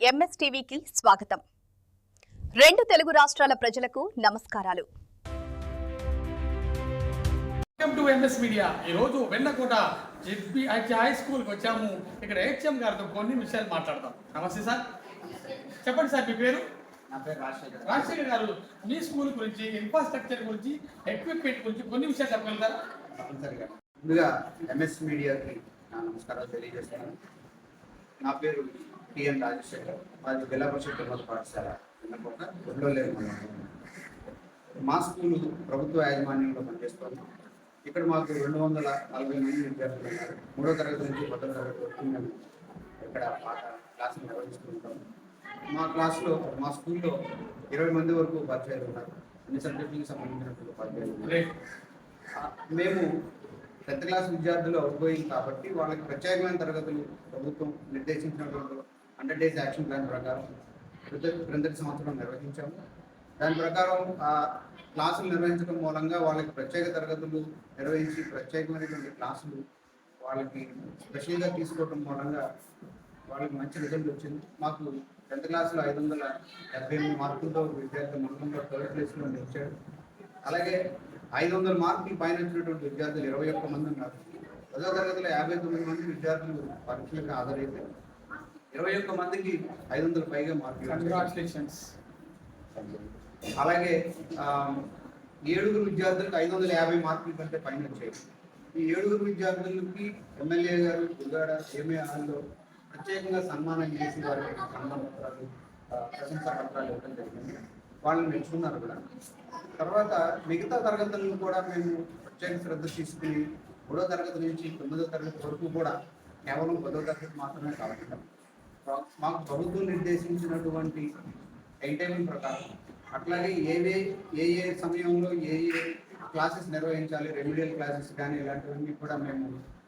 ఎంఎస్టీవీకి స్వాగతం. రెండు తెలుగు రాష్ట్రాల ప్రజలకు నమస్కారాలు. Welcome to MS media. ఈరోజు వెన్నకోట జెడ్పీ హై స్కూల్కి వచ్చాము. ఇక్కడ హెచ్ఎం గారితో కొన్ని విషయాలు మాట్లాడదాం. నమస్తే సార్, చెప్పండి సార్ మీ పేరు? నా పేరు రాజశేఖర్. రాజశేఖర్ గారు, మీ స్కూల్ గురించి, ఇన్ఫ్రాస్ట్రక్చర్ గురించి, ఎక్విప్మెంట్ గురించి కొన్ని విషయాలు చెప్పగలుగుతారా? తప్పనిసరిగా ముందుగా ఎంఎస్ మీడియాకి నా నమస్కారాలు తెలియజేస్తున్నాను. నా పేరు టిఎన్ రాజశేఖర్. మాది జిల్లా పరిషత్ ఉన్నత పాఠశాల వెన్నకోట గుండోలేరు మండలం. మా స్కూలు ప్రభుత్వ యాజమాన్యంలో పనిచేస్తుంది. ఇక్కడ మాకు 240 మంది విద్యార్థులు ఉన్నారు. 3వ తరగతి నుంచి 10వ తరగతి వరకు మేము ఇక్కడ క్లాసులు నిర్వహిస్తుంటాము. మా స్కూల్లో 20 మంది వరకు ఉపాధ్యాయులు ఉన్నారు. అన్ని సబ్జెక్టులకు సంబంధించినటువంటి ఉపాధ్యాయులు ఉన్నారు. మేము 10th క్లాస్ విద్యార్థులు అవుట్గోయింగ్ కాబట్టి వాళ్ళకి ప్రత్యేకమైన తరగతులు ప్రభుత్వం నిర్దేశించినటువంటి 100 డేస్ యాక్షన్ ప్లాన్ ప్రకారం క్రిందటి సంవత్సరం నిర్వహించాము. దాని ప్రకారం ఆ క్లాసులు నిర్వహించడం మూలంగా వాళ్ళకి ప్రత్యేక తరగతులు నిర్వహించి ప్రత్యేకమైనటువంటి క్లాసులు వాళ్ళకి స్పెషల్గా తీసుకోవడం మూలంగా వాళ్ళకి మంచి రిజల్ట్ వచ్చింది. మాకు 10th క్లాస్లో 578 మార్కులతో విద్యార్థి మండలంలో 3rd ప్లేస్లో నిలిచాడు. అలాగే 500 మార్కులు పైన వచ్చినటువంటి విద్యార్థులు 21 మంది ఉన్నారు. 10వ తరగతిలో 59 మంది విద్యార్థులు పరీక్షలకు హాజరైతే 21 మందికి 500 పైగా మార్కులు. కంగ్రాచులేషన్స్. అలాగే 7 విద్యార్థులకు 550 మార్కుల కంటే పైన వచ్చాయి. ఈ 7 విద్యార్థులకి ఎమ్మెల్యే గారు గురుగాడ ఏమే హాల్లో ప్రత్యేకంగా సన్మానం చేసి వారికి సన్మాన పత్రాలు, ప్రశంసా పత్రాలు ఇవ్వడం జరిగింది. వాళ్ళని మెచ్చుకున్నారు కూడా. తర్వాత మిగతా తరగతులను కూడా మేము ప్రత్యేక శ్రద్ధ తీసుకుని 3వ తరగతి నుంచి 9వ తరగతి వరకు కూడా కేవలం 10వ తరగతి మాత్రమే కాకుండా మాకు ప్రభుత్వం నిర్దేశించినటువంటి టైం టేబుల్ ప్రకారం అట్లాగే ఏ సమయంలో ఏ క్లాసెస్ నిర్వహించాలి, రెమిడియల్ క్లాసెస్ కానీ ఇలాంటివన్నీ కూడా మేము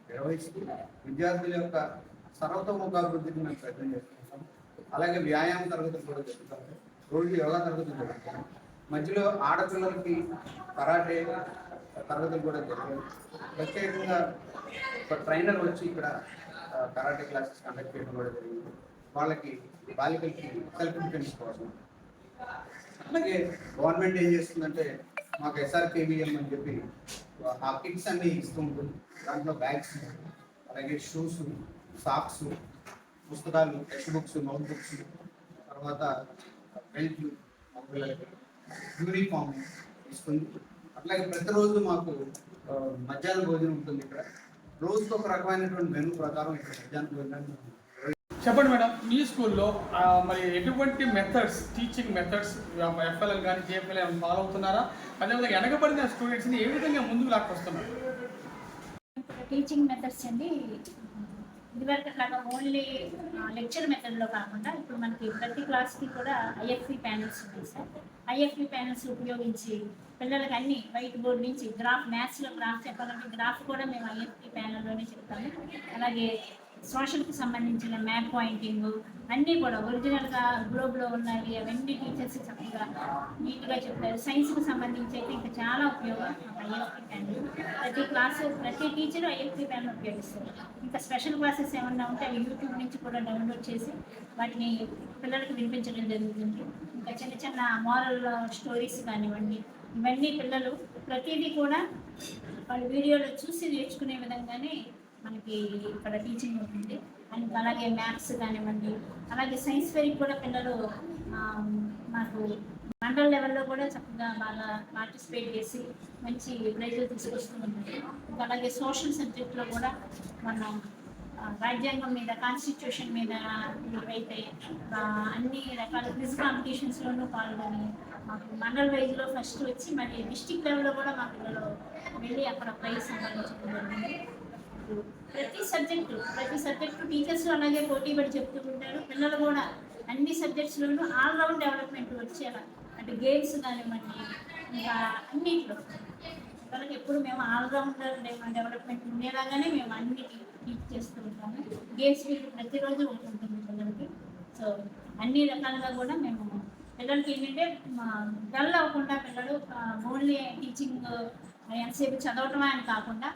నిర్వహిస్తూ విద్యార్థుల యొక్క సర్వతోముఖాభివృద్ధికి మేము ప్రయత్నం చేస్తున్నాం. అలాగే వ్యాయామ తరగతులు కూడా జరుగుతాయి. రోజు యోగా తరగతులు జరుగుతాయి. మధ్యలో ఆడపిల్లలకి కరాటే తరగతులు కూడా జరిగాయి. ప్రత్యేకంగా ఒక ట్రైనర్ వచ్చి ఇక్కడ కరాటే క్లాసెస్ కండక్ట్ చేయడం కూడా జరిగింది. వాళ్ళకి బాలికలకి సెల్ఫ్ డిఫెన్స్ కోసం. అలాగే గవర్నమెంట్ ఏం చేస్తుందంటే మాకు SRKVM అని చెప్పి ఆ కిట్స్ అన్నీ ఇస్తూ ఉంటుంది. దాంట్లో బ్యాగ్స్, అలాగే షూస్, సాక్స్, పుస్తకాలు, టెక్స్ట్ బుక్స్, నోట్ బుక్స్, తర్వాత బెల్ట్లు, యూనిఫామ్ ఇస్తుంది. అట్లాగే ప్రతిరోజు మాకు మధ్యాహ్న భోజనం ఉంటుంది. ఇక్కడ రోజుకు ఒక రకమైనటువంటి మెనూ ప్రకారం ఇక్కడ మధ్యాహ్న భోజనాన్ని. చెప్పండి మేడం, మీ స్కూల్లో మరి ఎటువంటి మెథడ్స్, టీచింగ్ మెథడ్స్ FLL కానీ JFL ఫాలో అవుతున్నారా? అదేవిధంగా వెనకబడిన స్టూడెంట్స్ని ఏ విధంగా ముందుకు లాక్కొస్తున్నారు? టీచింగ్ మెథడ్స్ అండి, ఇదివరకు అట్లాగా ఓన్లీ లెక్చర్ మెథడ్లో కాకుండా ఇప్పుడు మనకి ప్రతి క్లాస్కి కూడా IFP ప్యానల్స్ ఉన్నాయి సార్. IFP ప్యానల్స్ ఉపయోగించి పిల్లలకి అన్ని వైట్ బోర్డ్ నుంచి మ్యాథ్స్లో గ్రాఫ్ చెప్పాలంటే గ్రాఫ్ కూడా మేము IFP ప్యానల్లోనే చెప్తాము. అలాగే సోషల్కి సంబంధించిన మ్యాప్ పాయింటింగ్ అన్నీ కూడా ఒరిజినల్గా గ్లోబ్లో ఉన్నాయి. అవన్నీ టీచర్స్ చక్కగా నీట్గా చెప్తారు. సైన్స్కి సంబంధించి అయితే ఇంకా చాలా ఉపయోగం IFP ప్యానల్. ప్రతి టీచరు IFP ప్యానల్ ఉపయోగిస్తారు. ఇంకా స్పెషల్ క్లాసెస్ ఏమన్నా ఉంటే అవి యూట్యూబ్ నుంచి కూడా డౌన్లోడ్ చేసి వాటిని పిల్లలకి వినిపించడం జరుగుతుంది. ఇంకా చిన్న చిన్న మోరల్ స్టోరీస్ కానివ్వండి, ఇవన్నీ పిల్లలు ప్రతిదీ కూడా వాళ్ళు వీడియోలో చూసి నేర్చుకునే విధంగానే మనకి ఇక్కడ టీచింగ్ ఉంటుంది. అండ్ అలాగే మ్యాథ్స్ కానివ్వండి, అలాగే సైన్స్ ఫెయిర్కి కూడా పిల్లలు మాకు మండల లెవెల్లో కూడా చక్కగా బాగా పార్టిసిపేట్ చేసి మంచి ప్రైజులు తీసుకొస్తూ ఉంటారు. అలాగే సోషల్ సబ్జెక్ట్లో కూడా మనం రాజ్యాంగం మీద, కాన్స్టిట్యూషన్ మీద అయితే అన్ని రకాల క్విజ్ కాంపిటీషన్స్లోనూ పాల్గొని మాకు మండల వైజ్లో ఫస్ట్ వచ్చి మళ్ళీ డిస్టిక్ లెవెల్లో కూడా మా పిల్లలు వెళ్ళి అక్కడ ప్రైజ్ సంపాదించడం జరిగింది. ప్రతి సబ్జెక్టు టీచర్స్ అలాగే పోటీ పడి చెప్తూ ఉంటారు. పిల్లలు కూడా అన్ని సబ్జెక్ట్స్లోనూ ఆల్రౌండ్ డెవలప్మెంట్ వచ్చేలా, అంటే గేమ్స్ కానివ్వండి, ఇంకా అన్నింటిలో పిల్లలకి ఎప్పుడు మేము ఆల్రౌండర్ డెవలప్మెంట్ ఉండేలాగానే మేము అన్ని టీచ్ చేస్తూ ఉంటాము. గేమ్స్ ప్రతిరోజు ఉంటుంది పిల్లలకి. సో అన్ని రకాలుగా కూడా మేము పిల్లలకి ఏంటంటే డల్ అవ్వకుండా పిల్లలు ఓన్లీ టీచింగ్ ఎంతసేపు చదవటమే అని కాకుండా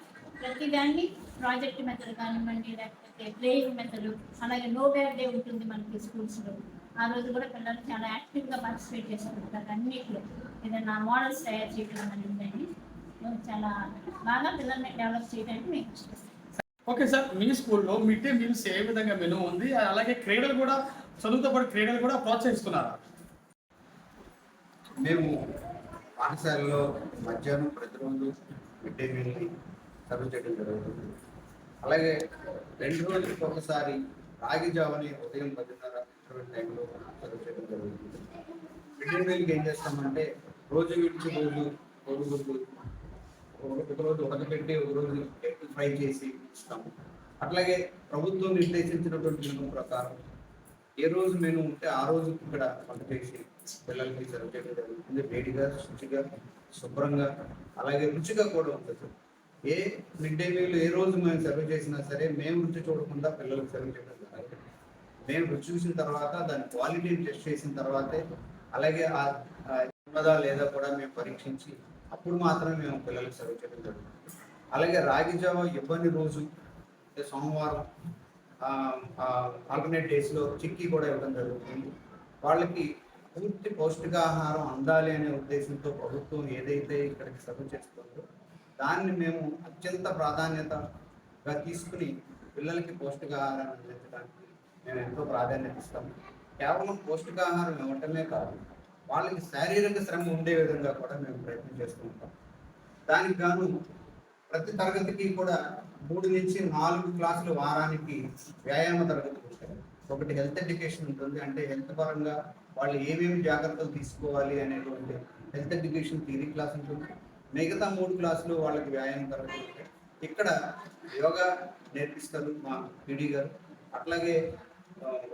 ప్రతి దాన్ని ప్రాజెక్ట్ మెథడ్ కానివ్వండి, లేకపోతే ప్లేయింగ్ మెథడ్, అలాగే నో బ్యాడ్ డే ఉంటుంది మనకి స్కూల్స్లో. ఆ రోజు కూడా పిల్లలు చాలా యాక్టివ్గా పార్టిసిపేట్ చేస్తుంటారు అన్నింటిలో. ఏదైనా మోడల్స్ తయారు చేయడం అనేది చాలా బాగా పిల్లల్ని డెవలప్ చేయడానికి మేము చేస్తాం. ఓకే సార్, మీ స్కూల్లో మిడ్ డే మీల్స్ ఏ విధంగా మెనూ ఉంది, అలాగే క్రీడలు కూడా, చదువుతో పాటు క్రీడలు కూడా ప్రోత్సహిస్తున్నారా? మేము పాఠశాలలో మధ్యాహ్నం ప్రతిరోజు మిడ్ డే మీల్ని సర్వ్ చేయడం జరుగుతుంది. అలాగే 2 రోజులకు ఒకసారి రాగి జావని ఉదయం 10:30 టైంలో సర్వ్ చేయడం జరుగుతుంది. మిడ్ డే మీల్కి ఏం చేస్తామంటే రోజు విడిచి రోజు కోడిగుడ్లు ఒక రోజు ఉడకబెట్టి ఒక రోజు ఎగ్ ఫ్రై చేసి ఇస్తాము. అట్లాగే ప్రభుత్వం నిర్దేశించినటువంటి మెనూ ప్రకారం ఏ రోజు మెనూ ఉంటే ఆ రోజు ఇక్కడ వంట చేసి పిల్లలకి సర్వ్ చేయడం జరుగుతుంది. వేడిగా, శుచిగా, శుభ్రంగా, అలాగే రుచిగా కూడా ఉంటుంది. ఏ మిడ్ డే మీల్ ఏ రోజు మేము సర్వ్ చేసినా సరే మేము రుచి చూడకుండా పిల్లలకు సర్వ్ చేయడం జరుగుతుంది. మేము రుచి చూసిన తర్వాత దాని క్వాలిటీని టెస్ట్ చేసిన తర్వాతే, అలాగే ఉన్నదా లేదా కూడా మేము పరీక్షించి అప్పుడు మాత్రమే మేము పిల్లలకు సర్వ్ చేయడం జరుగుతుంది. అలాగే రాగి జావ ఇవ్వని రోజు అంటే సోమవారం, ఆల్టర్నేట్ డేస్లో చిక్కీ కూడా ఇవ్వడం జరుగుతుంది. వాళ్ళకి పూర్తి పౌష్టికాహారం అందాలి అనే ఉద్దేశంతో ప్రభుత్వం ఏదైతే ఇక్కడికి సర్వ్ చేస్తుందో దాన్ని మేము అత్యంత ప్రాధాన్యతగా తీసుకుని పిల్లలకి పౌష్టికాహారాన్ని అందించడానికి మేము ఎంతో ప్రాధాన్యత ఇస్తాము. కేవలం పౌష్టికాహారం ఇవ్వటమే కాదు, వాళ్ళకి శారీరక శ్రమ ఉండే విధంగా కూడా మేము ప్రయత్నం చేస్తూ ఉంటాం. దానికి గాను ప్రతి తరగతికి కూడా 3 నుంచి 4 క్లాసులు వారానికి వ్యాయామ తరగతులు ఉంటాయి. ఒకటి హెల్త్ ఎడ్యుకేషన్ ఉంటుంది, అంటే హెల్త్ పరంగా వాళ్ళు ఏమేమి జాగ్రత్తలు తీసుకోవాలి అనేటువంటి హెల్త్ ఎడ్యుకేషన్ థియరీ క్లాస్ ఉంటుంది. మిగతా 3 క్లాసులు వాళ్ళకి వ్యాయామ తరగతులు ఉంటాయి. ఇక్కడ యోగా నేర్పిస్తారు మా పీడీ గారు. అట్లాగే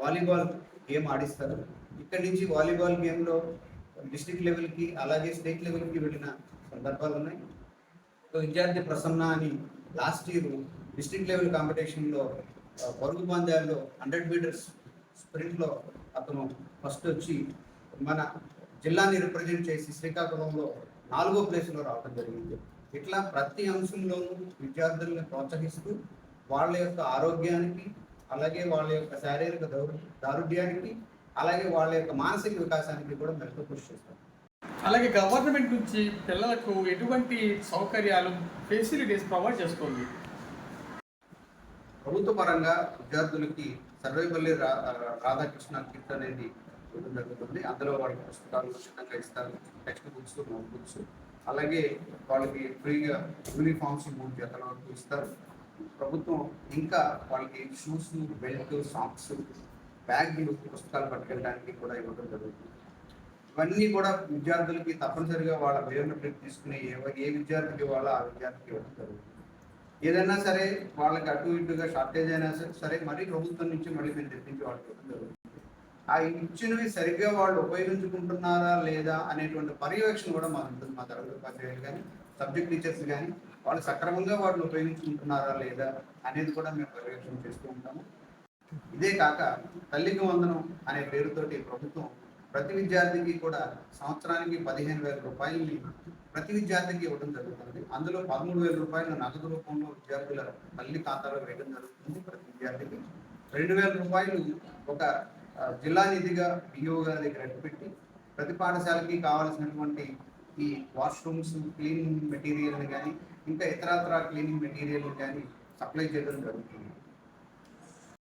వాలీబాల్ గేమ్ ఆడిస్తారు. ఇక్కడి నుంచి వాలీబాల్ గేమ్లో డిస్ట్రిక్ట్ లెవెల్కి అలాగే స్టేట్ లెవెల్కి వెళ్ళిన సందర్భాలు ఉన్నాయి. విద్యార్థి ప్రసన్న అని లాస్ట్ ఇయర్ డిస్ట్రిక్ట్ లెవెల్ కాంపిటీషన్లో పరుగు పందాల్లో 100 మీటర్స్ స్ప్రింట్లో అతను ఫస్ట్ వచ్చి మన జిల్లాని రిప్రజెంట్ చేసి శ్రీకాకుళంలో 4వ ప్లేస్లో రావడం జరిగింది. ఇట్లా ప్రతి అంశంలోనూ విద్యార్థుల్ని ప్రోత్సహిస్తూ వాళ్ళ యొక్క ఆరోగ్యానికి, అలాగే వాళ్ళ యొక్క శారీరక దారుఢ్యానికి, అలాగే వాళ్ళ యొక్క మానసిక వికాసానికి కూడా మెరుగు కృషి చేస్తారు. అలాగే గవర్నమెంట్ నుంచి పిల్లలకు ఎటువంటి సౌకర్యాలు, ఫెసిలిటీస్ ప్రొవైడ్ చేస్తుంది? ప్రభుత్వ పరంగా విద్యార్థులకి సర్వేపల్లి రాధాకృష్ణ కిట్ అనేది ఇవ్వడం జరుగుతుంది. అందులో వాళ్ళకి పుస్తకాలు ఉచితంగా ఇస్తారు, టెక్స్ట్ బుక్స్, నోట్ బుక్స్, అలాగే వాళ్ళకి ఫ్రీగా యూనిఫామ్స్ 3 జతల వరకు ఇస్తారు. ప్రభుత్వం ఇంకా వాళ్ళకి షూస్, బెల్ట్, సాక్స్, బ్యాగ్లు, పుస్తకాలు పట్టుకెళ్ళడానికి కూడా ఇవ్వడం జరుగుతుంది. ఇవన్నీ కూడా విద్యార్థులకి తప్పనిసరిగా వాళ్ళ బయోమెట్రిక్ తీసుకుని ఏ విద్యార్థికి ఇవ్వాలో ఆ విద్యార్థికి ఇవ్వడం జరుగుతుంది. ఏదైనా సరే వాళ్ళకి అటు ఇటుగా షార్టేజ్ అయినా సరే మరీ ప్రభుత్వం నుంచి మళ్ళీ మేము తెప్పించి వాళ్ళకి ఇవ్వడం జరుగుతుంది. ఆ ఇచ్చినవి సరిగ్గా వాళ్ళు ఉపయోగించుకుంటున్నారా లేదా అనేటువంటి పర్యవేక్షణ కూడా మా ఉంటుంది. మా తరగతి ఉపాధ్యాయులు కానీ, సబ్జెక్ట్ టీచర్స్ కానీ వాళ్ళు సక్రమంగా వాటిని ఉపయోగించుకుంటున్నారా లేదా అనేది కూడా మేము పర్యవేక్షణ చేస్తూ ఉంటాము. ఇదే కాక తల్లికి వందనం అనే పేరుతోటి ప్రభుత్వం ప్రతి విద్యార్థికి కూడా సంవత్సరానికి 15,000 రూపాయలని ప్రతి విద్యార్థికి ఇవ్వడం జరుగుతుంది. అందులో 13,000 రూపాయలు నగదు రూపంలో విద్యార్థుల తల్లి ఖాతాలో వేయడం జరుగుతుంది. ప్రతి విద్యార్థికి 2,000 రూపాయలు ఒక జిల్లా నిధిగా బిఓ గారి దగ్గర పెట్టి ప్రతి పాఠశాలకి కావాల్సినటువంటి ఈ వాష్రూమ్స్, క్లీనింగ్ మెటీరియల్ని కానీ ఇంకా ఇతరత్ర క్లీనింగ్ మెటీరియల్ని కానీ సప్లై చేయడం జరుగుతుంది.